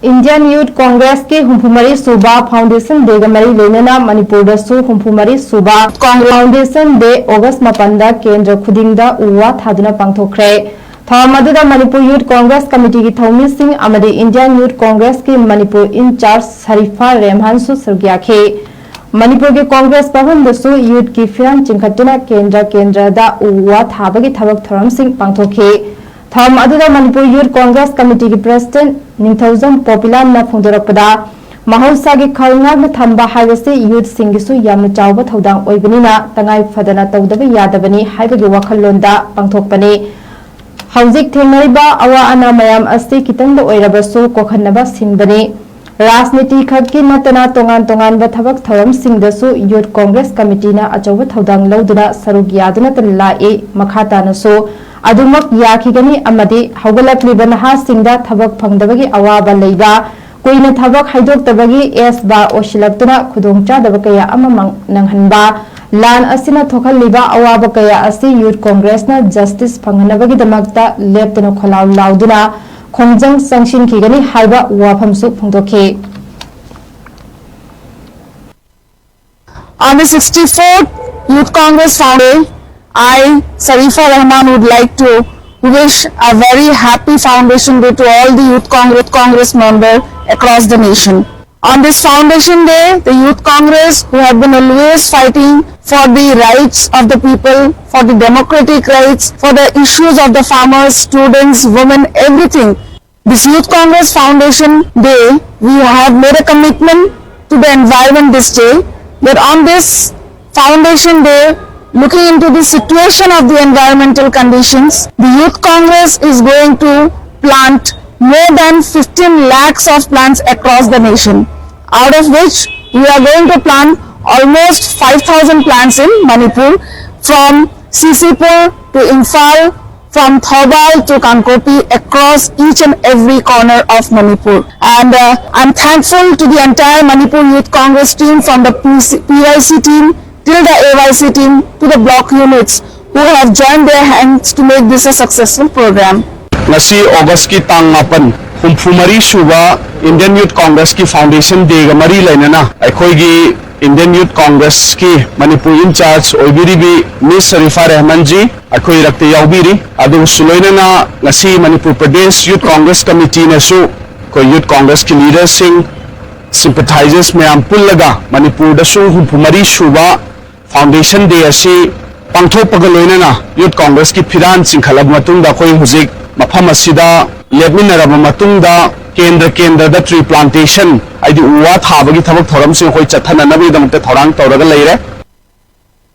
Indian youth Congress के हुंफुमरी सूबा foundation day मरी लेना मणिपुर हुंफुमरी सूबा कांग्रेस फाउंडेशन डे अगस्त 9 केंद्र खुदिंग उवा थादुना पांथोखरे थम मणिपुर यूथ कांग्रेस कमिटी की थौमी सिंह इंडियन यूथ कांग्रेस की मणिपुर इंचार्ज शरीफा रेहमान सुरग्याखे मणिपुर के कांग्रेस भवन यूथ की फिरान चिंखटुना केंद्र उवा थाबगी थबक थोरम सिंह पांथोखे थम मणिपुर यूथ कांग्रेस कमिटी की प्रेसिडेंट निंगथौजम पॉपुलर फोंदोरपदा महौसा की खलंगाग थंबा हाइबसे यूथ सिंगिसु यामना चावबा थौदांग ओइबनिना तंगाई फदना तौदबा यादबनी हाइबगे वखललोंदा पांथोकपने हौजिक थेंगनरिबा अवा अना मयाम अस्ति कितंग ओइरबसु कोखनबा सिनबनी राजनीति खकी नतना तोंगान तोंगान थबक थौरम सिंगदसु यूथ कांग्रेस कमिटीना अचौबा थौदांग लौदुना सरुक यादुना लाए मखातानसु अदुमक याखिगनी अमदी हौगलक्लिबा नहासिंगदा थबक फंगदबगी अवाबा लैबा कुइना थबक हाइदोक्तबगी एस बा ओशिलक्तुना खुदोंचादबा कया अमा नंगहनबा लान असिना थोखलिबा अवाबा कया असि यूथ कांग्रेसना जस्टिस फंगनबगीदमक्ता लेप्तुना खोलाव लाउदुना खोंजंग संगशिनखिगनी हाइबा वाफमसु फोंदोखे। On the 64th Youth Congress Foundation, I, Sharifa Rahman, would like to wish a very happy Foundation Day to all the Youth Congress members across the nation. On this Foundation Day, the Youth Congress, who have been always fighting for the rights of the people, for the democratic rights, for the issues of the farmers, students, women, everything. This Youth Congress Foundation Day, we have made a commitment to the environment this day, that on this Foundation Day, looking into the situation of the environmental conditions, the Youth Congress is going to plant more than 15 lakhs of plants across the nation, out of which we are going to plant almost 5,000 plants in Manipur, from Sisipur to Imphal, from Thoubal to Kankopi, across each and every corner of Manipur. And I'm thankful to the entire Manipur Youth Congress team, from the PIC team till the AYC team to the block units, who have joined their hands to make this a successful program. Ngasi August की तांग 8 हुंफुमरी सुबा Indian youth Congress की foundation day गा मरी लेना अखोगी Indian youth Congress की Manipur in charge ओइबिरिबी miss शरीफा रहमान जी अखोई रक्ते याउबिरी अदु सुलोइना ngasi मणिपुर प्रदेश यूथ कांग्रेस कमिटी नसु को यूथ कांग्रेस की लीडर्स सिंह सिंपैथाइजर्स में पुल्लगा मणिपुर दसु हुंफुमरी सुबा फाउंडेशन डे असि पांथोपगा लोइना यूथ कांग्रेस की फिरान चिंखलब मतुंग दा कोई हुजिक मफम असिदा लेबमिनरब मतुंगदा केंद्र द ट्री प्लांटेशन आइदि उवा थाबगी थबक थोरम से कोई चथननबी दमते थोरांग तौरगा लेरे।